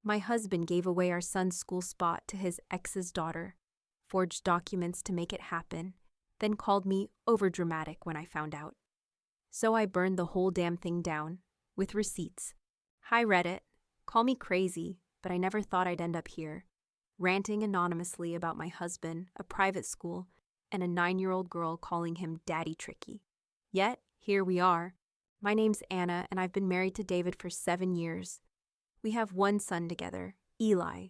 My husband gave away our son's school spot to his ex's daughter, forged documents to make it happen, then called me overdramatic when I found out. So I burned the whole damn thing down, with receipts. Hi Reddit, call me crazy, but I never thought I'd end up here, ranting anonymously about my husband, a private school, and a 9-year-old girl calling him Daddy Tricky. Yet, here we are. My name's Anna, and I've been married to David for 7 years. We have one son together, Eli.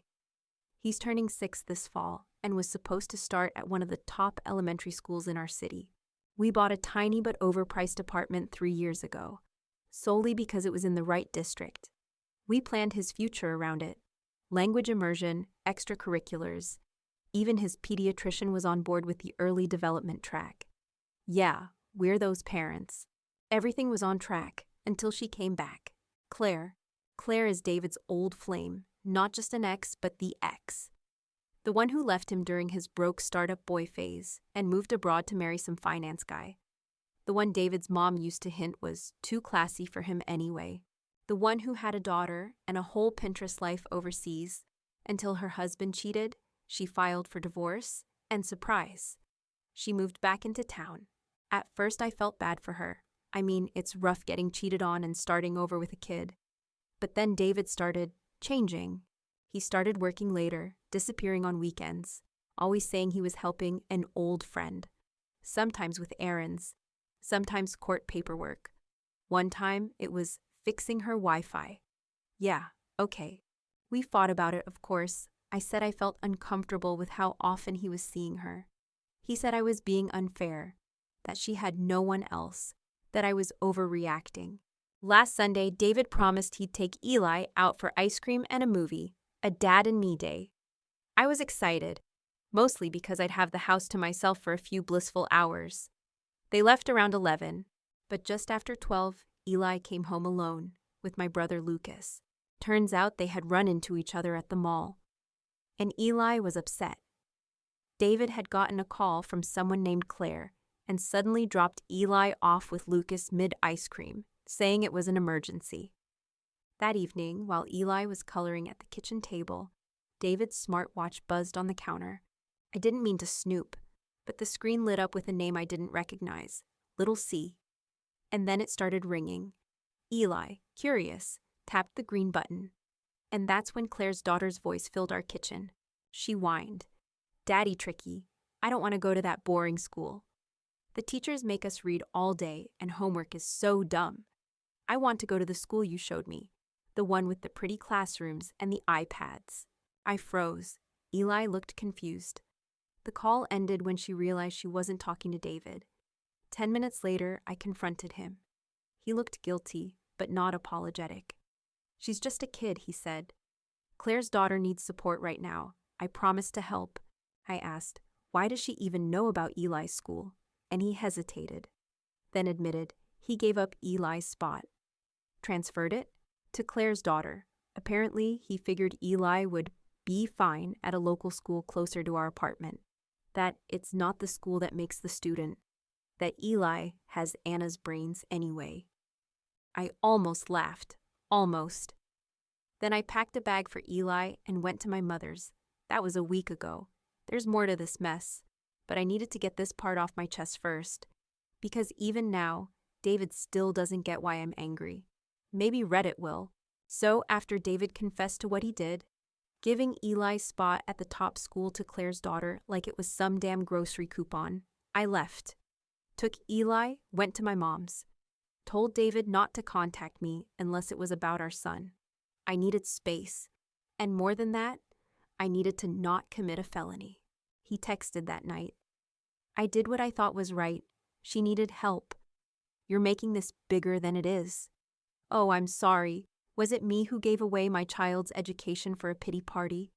He's turning 6 this fall and was supposed to start at one of the top elementary schools in our city. We bought a tiny but overpriced apartment 3 years ago, solely because it was in the right district. We planned his future around it. Language immersion, extracurriculars. Even his pediatrician was on board with the early development track. Yeah, we're those parents. Everything was on track until she came back. Claire. Claire is David's old flame, not just an ex, but the ex. The one who left him during his broke startup boy phase and moved abroad to marry some finance guy. The one David's mom used to hint was too classy for him anyway. The one who had a daughter and a whole Pinterest life overseas until her husband cheated, she filed for divorce, and surprise, she moved back into town. At first I felt bad for her. I mean, it's rough getting cheated on and starting over with a kid. But then David started changing. He started working later, disappearing on weekends, always saying he was helping an old friend. Sometimes with errands, sometimes court paperwork. One time, it was fixing her Wi-Fi. Yeah, okay. We fought about it, of course. I said I felt uncomfortable with how often he was seeing her. He said I was being unfair, that she had no one else, that I was overreacting. Last Sunday, David promised he'd take Eli out for ice cream and a movie, a dad and me day. I was excited, mostly because I'd have the house to myself for a few blissful hours. They left around 11, but just after 12, Eli came home alone with my brother Lucas. Turns out they had run into each other at the mall. And Eli was upset. David had gotten a call from someone named Claire and suddenly dropped Eli off with Lucas mid-ice cream, saying it was an emergency. That evening, while Eli was coloring at the kitchen table, David's smartwatch buzzed on the counter. I didn't mean to snoop, but the screen lit up with a name I didn't recognize, Little C. And then it started ringing. Eli, curious, tapped the green button. And that's when Claire's daughter's voice filled our kitchen. She whined, "Daddy Tricky, I don't want to go to that boring school. The teachers make us read all day and homework is so dumb. I want to go to the school you showed me, the one with the pretty classrooms and the iPads." I froze. Eli looked confused. The call ended when she realized she wasn't talking to David. 10 minutes later, I confronted him. He looked guilty, but not apologetic. "She's just a kid," he said. "Claire's daughter needs support right now. I promised to help." I asked, "Why does she even know about Eli's school?" And he hesitated, then admitted he gave up Eli's spot. Transferred it to Claire's daughter. Apparently, he figured Eli would be fine at a local school closer to our apartment. That it's not the school that makes the student. That Eli has Anna's brains anyway. I almost laughed. Almost. Then I packed a bag for Eli and went to my mother's. That was a week ago. There's more to this mess, but I needed to get this part off my chest first. Because even now, David still doesn't get why I'm angry. Maybe Reddit will. So after David confessed to what he did, giving Eli's spot at the top school to Claire's daughter like it was some damn grocery coupon, I left. Took Eli, went to my mom's. Told David not to contact me unless it was about our son. I needed space. And more than that, I needed to not commit a felony. He texted that night. "I did what I thought was right. She needed help. You're making this bigger than it is. Oh, I'm sorry. Was it me who gave away my child's education for a pity party?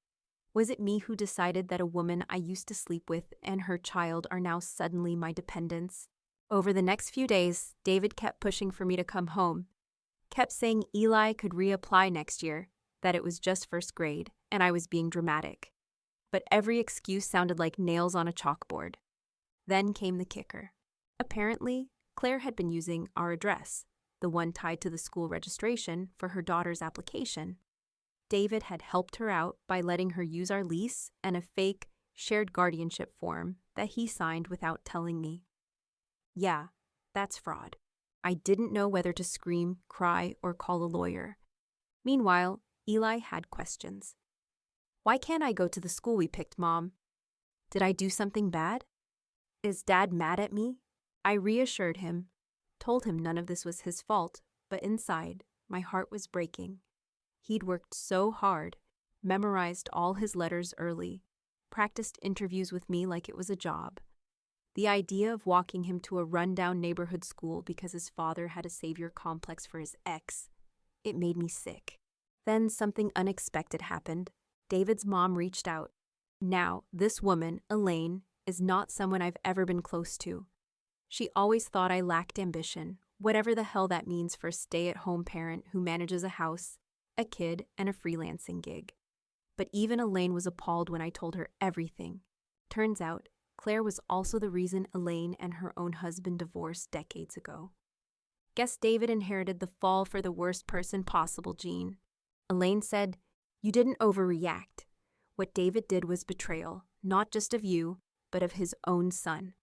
Was it me who decided that a woman I used to sleep with and her child are now suddenly my dependents?" Over the next few days, David kept pushing for me to come home. Kept saying Eli could reapply next year, that it was just first grade, and I was being dramatic. But every excuse sounded like nails on a chalkboard. Then came the kicker. Apparently, Claire had been using our address, the one tied to the school registration, for her daughter's application. David had helped her out by letting her use our lease and a fake shared guardianship form that he signed without telling me. Yeah, that's fraud. I didn't know whether to scream, cry, or call a lawyer. Meanwhile, Eli had questions. Why can't I go to the school we picked, Mom? Did I do something bad? Is Dad mad at me? I reassured him, told him none of this was his fault, but inside, my heart was breaking. He'd worked so hard, memorized all his letters early, practiced interviews with me like it was a job. The idea of walking him to a rundown neighborhood school because his father had a savior complex for his ex, it made me sick. Then something unexpected happened. David's mom reached out. Now, this woman, Elaine, is not someone I've ever been close to. She always thought I lacked ambition, whatever the hell that means for a stay-at-home parent who manages a house, a kid, and a freelancing gig. But even Elaine was appalled when I told her everything. Turns out, Claire was also the reason Elaine and her own husband divorced decades ago. Guess David inherited the fall for the worst person possible gene. Elaine said, "You didn't overreact. What David did was betrayal, not just of you, but of his own son."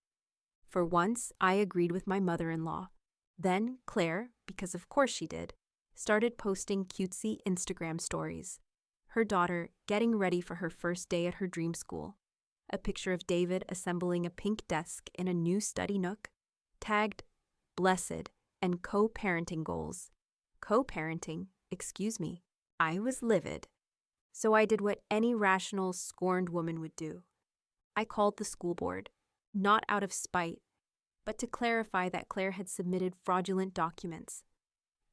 For once, I agreed with my mother-in-law. Then Claire, because of course she did, started posting cutesy Instagram stories. Her daughter getting ready for her first day at her dream school. A picture of David assembling a pink desk in a new study nook, tagged blessed and co-parenting goals. Co-parenting, excuse me. I was livid. So I did what any rational, scorned woman would do. I called the school board, not out of spite, but to clarify that Claire had submitted fraudulent documents.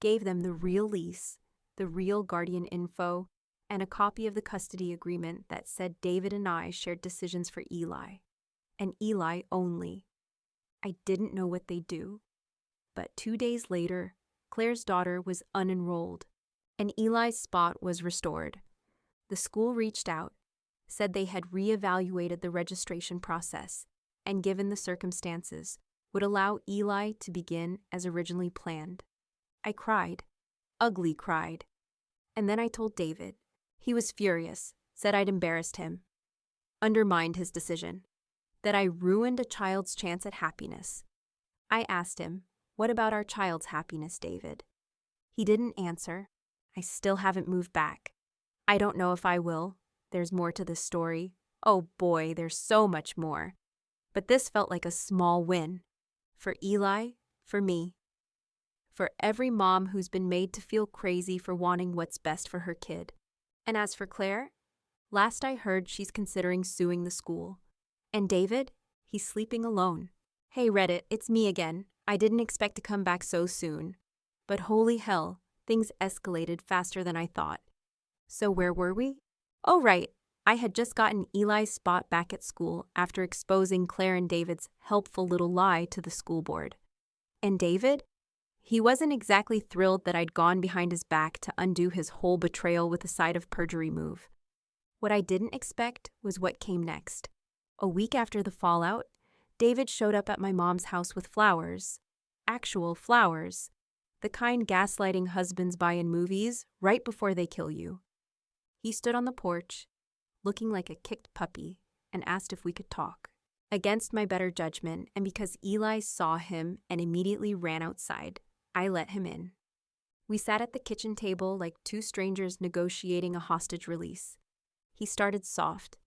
Gave them the real lease, the real guardian info, and a copy of the custody agreement that said David and I shared decisions for Eli, and Eli only. I didn't know what they'd do. But 2 days later, Claire's daughter was unenrolled, and Eli's spot was restored. The school reached out, said they had reevaluated the registration process, and given the circumstances, would allow Eli to begin as originally planned. I cried, ugly cried. And then I told David. He was furious, said I'd embarrassed him, undermined his decision, that I ruined a child's chance at happiness. I asked him, "What about our child's happiness, David?" He didn't answer. I still haven't moved back. I don't know if I will. There's more to this story. Oh boy, there's so much more. But this felt like a small win. For Eli, for me. For every mom who's been made to feel crazy for wanting what's best for her kid. And as for Claire, last I heard she's considering suing the school. And David, he's sleeping alone. Hey Reddit, it's me again. I didn't expect to come back so soon. But holy hell, things escalated faster than I thought. So where were we? Oh right, I had just gotten Eli's spot back at school after exposing Claire and David's helpful little lie to the school board. And David? He wasn't exactly thrilled that I'd gone behind his back to undo his whole betrayal with a side of perjury move. What I didn't expect was what came next. A week after the fallout, David showed up at my mom's house with flowers. Actual flowers. The kind gaslighting husbands buy in movies right before they kill you. He stood on the porch, looking like a kicked puppy, and asked if we could talk. Against my better judgment, and because Eli saw him and immediately ran outside, I let him in. We sat at the kitchen table like two strangers negotiating a hostage release. He started soft.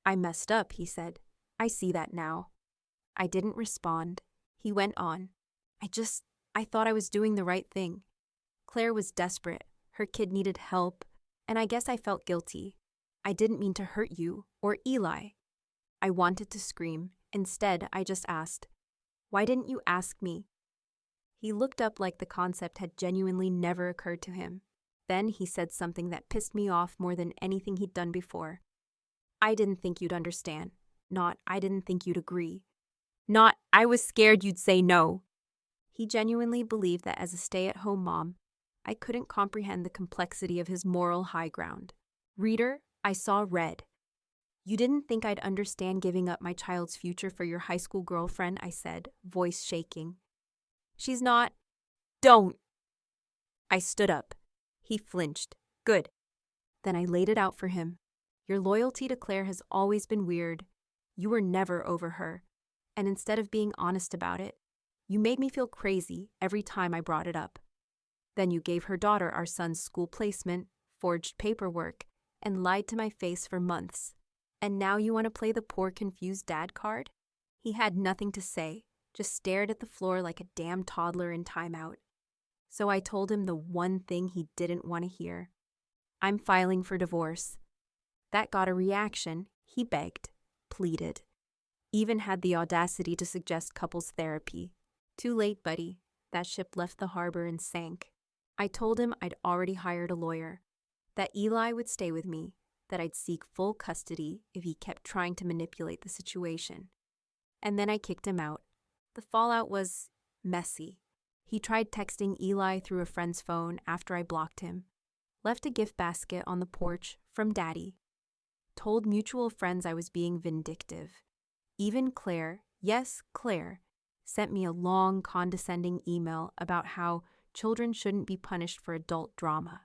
"I messed up," he said. "I see that now." I didn't respond. He went on. I thought I was doing the right thing. Claire was desperate. Her kid needed help, and I guess I felt guilty. I didn't mean to hurt you or Eli. I wanted to scream. Instead, I just asked, "Why didn't you ask me?" He looked up like the concept had genuinely never occurred to him. Then he said something that pissed me off more than anything he'd done before. "I didn't think you'd understand. Not, I didn't think you'd agree. Not, I was scared you'd say no." He genuinely believed that as a stay-at-home mom, I couldn't comprehend the complexity of his moral high ground. Reader, I saw red. "You didn't think I'd understand giving up my child's future for your high school girlfriend," I said, voice shaking. "She's not." "Don't." I stood up. He flinched. "Good. Then I laid it out for him. Your loyalty to Claire has always been weird. You were never over her. And instead of being honest about it, you made me feel crazy every time I brought it up. Then you gave her daughter our son's school placement, forged paperwork, and lied to my face for months. And now you want to play the poor confused dad card? He had nothing to say, just stared at the floor like a damn toddler in timeout. So I told him the one thing he didn't want to hear. I'm filing for divorce. That got a reaction. He begged, pleaded, even had the audacity to suggest couples therapy. Too late, buddy. That ship left the harbor and sank. I told him I'd already hired a lawyer, that Eli would stay with me, that I'd seek full custody if he kept trying to manipulate the situation. And then I kicked him out. The fallout was messy. He tried texting Eli through a friend's phone after I blocked him, left a gift basket on the porch from Daddy, told mutual friends I was being vindictive. Even Claire, yes, Claire, sent me a long, condescending email about how children shouldn't be punished for adult drama.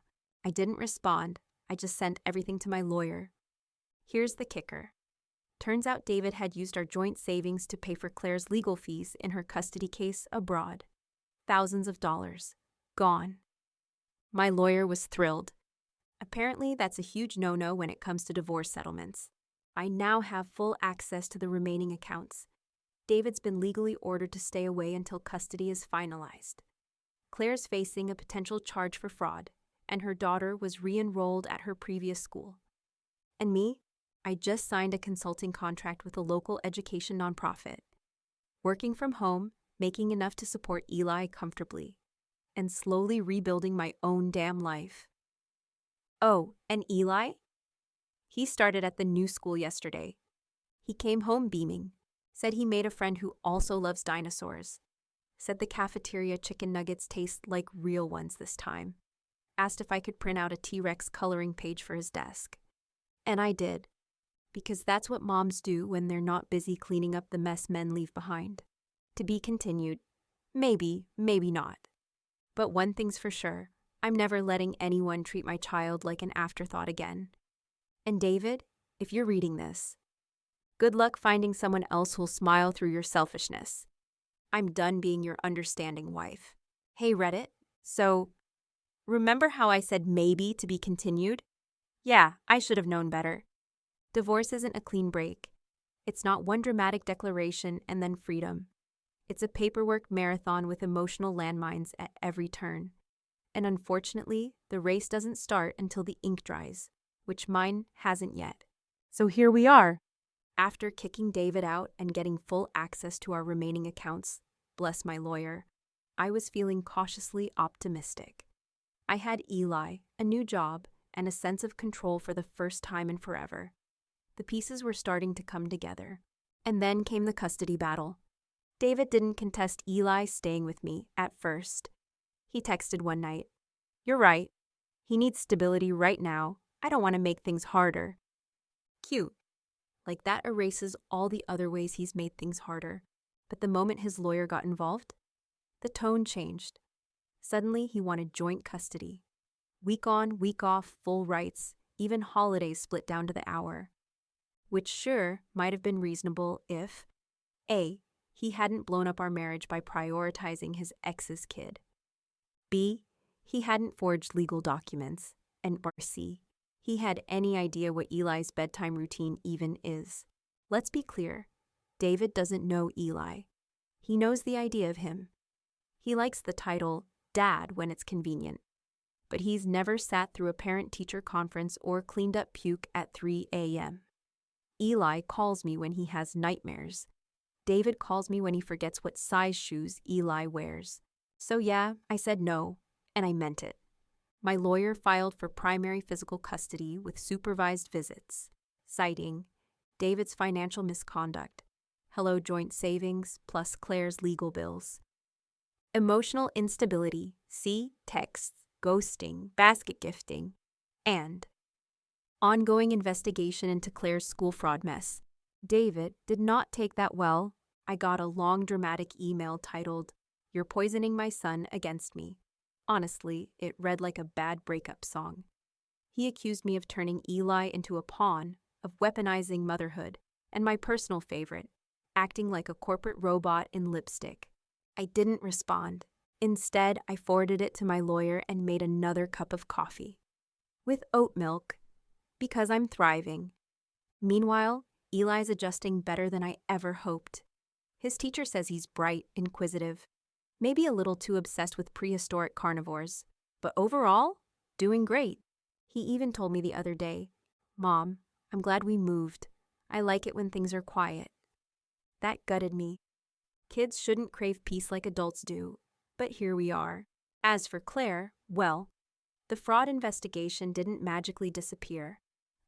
I didn't respond. I just sent everything to my lawyer. Here's the kicker. Turns out David had used our joint savings to pay for Claire's legal fees in her custody case abroad. Thousands of dollars. Gone. My lawyer was thrilled. Apparently, that's a huge no-no when it comes to divorce settlements. I now have full access to the remaining accounts. David's been legally ordered to stay away until custody is finalized. Claire's facing a potential charge for fraud, and her daughter was re-enrolled at her previous school. And me? I just signed a consulting contract with a local education nonprofit. Working from home, making enough to support Eli comfortably, and slowly rebuilding my own damn life. Oh, and Eli? He started at the new school yesterday. He came home beaming, said he made a friend who also loves dinosaurs, said the cafeteria chicken nuggets taste like real ones this time, asked if I could print out a T-Rex coloring page for his desk. And I did, because that's what moms do when they're not busy cleaning up the mess men leave behind. To be continued. Maybe, maybe not. But one thing's for sure, I'm never letting anyone treat my child like an afterthought again. And David, if you're reading this, good luck finding someone else who'll smile through your selfishness. I'm done being your understanding wife. Hey Reddit, so, remember how I said maybe to be continued? Yeah, I should have known better. Divorce isn't a clean break. It's not one dramatic declaration and then freedom. It's a paperwork marathon with emotional landmines at every turn. And unfortunately, the race doesn't start until the ink dries, which mine hasn't yet. So here we are. After kicking David out and getting full access to our remaining accounts, bless my lawyer, I was feeling cautiously optimistic. I had Eli, a new job, and a sense of control for the first time in forever. The pieces were starting to come together. And then came the custody battle. David didn't contest Eli staying with me at first. He texted one night, "You're right. He needs stability right now. I don't want to make things harder." Cute. Like that erases all the other ways he's made things harder. But the moment his lawyer got involved, the tone changed. Suddenly, he wanted joint custody. Week on, week off, full rights, even holidays split down to the hour. Which sure might have been reasonable if A, he hadn't blown up our marriage by prioritizing his ex's kid. B, he hadn't forged legal documents. And or C, he had any idea what Eli's bedtime routine even is. Let's be clear, David doesn't know Eli. He knows the idea of him. He likes the title Dad when it's convenient. But he's never sat through a parent-teacher conference or cleaned up puke at 3 a.m. Eli calls me when he has nightmares. David calls me when he forgets what size shoes Eli wears. So yeah, I said no, and I meant it. My lawyer filed for primary physical custody with supervised visits, citing David's financial misconduct, hello joint savings plus Claire's legal bills, emotional instability, see texts, ghosting, basket gifting, and ongoing investigation into Claire's school fraud mess. David did not take that well. I got a long dramatic email titled, "You're poisoning my son against me." Honestly, it read like a bad breakup song. He accused me of turning Eli into a pawn, of weaponizing motherhood, and my personal favorite, acting like a corporate robot in lipstick. I didn't respond. Instead, I forwarded it to my lawyer and made another cup of coffee. With oat milk, because I'm thriving. Meanwhile, Eli's adjusting better than I ever hoped. His teacher says he's bright, inquisitive, maybe a little too obsessed with prehistoric carnivores, but overall, doing great. He even told me the other day, "Mom, I'm glad we moved. I like it when things are quiet." That gutted me. Kids shouldn't crave peace like adults do, but here we are. As for Claire, well, the fraud investigation didn't magically disappear.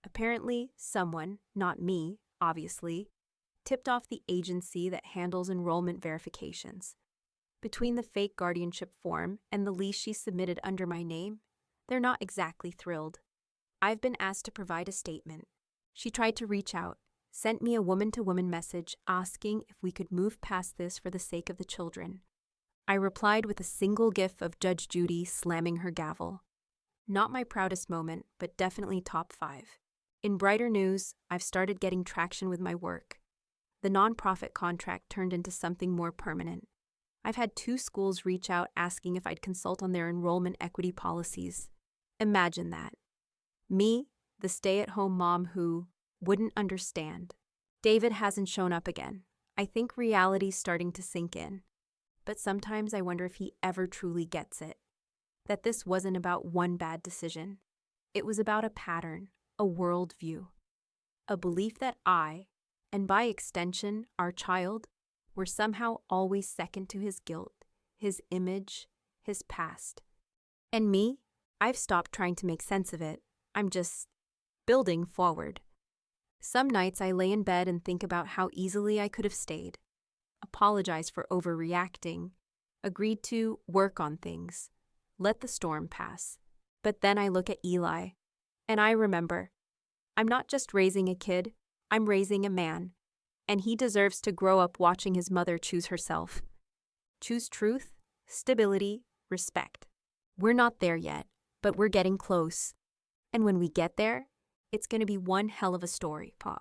Apparently, someone, not me, obviously, tipped off the agency that handles enrollment verifications. Between the fake guardianship form and the lease she submitted under my name, they're not exactly thrilled. I've been asked to provide a statement. She tried to reach out, sent me a woman-to-woman message asking if we could move past this for the sake of the children. I replied with a single gif of Judge Judy slamming her gavel. Not my proudest moment, but definitely top 5. In brighter news, I've started getting traction with my work. The nonprofit contract turned into something more permanent. I've had 2 schools reach out asking if I'd consult on their enrollment equity policies. Imagine that. Me, the stay-at-home mom who wouldn't understand. David hasn't shown up again. I think reality's starting to sink in. But sometimes I wonder if he ever truly gets it. That this wasn't about one bad decision. It was about a pattern, a worldview. A belief that I, and by extension our child, were somehow always second to his guilt, his image, his past. And me, I've stopped trying to make sense of it. I'm just building forward. Some nights I lay in bed and think about how easily I could have stayed, apologized for overreacting, agreed to work on things, let the storm pass. But then I look at Eli, and I remember, I'm not just raising a kid, I'm raising a man, and he deserves to grow up watching his mother choose herself. Choose truth, stability, respect. We're not there yet, but we're getting close. And when we get there, it's going to be one hell of a story, Pa.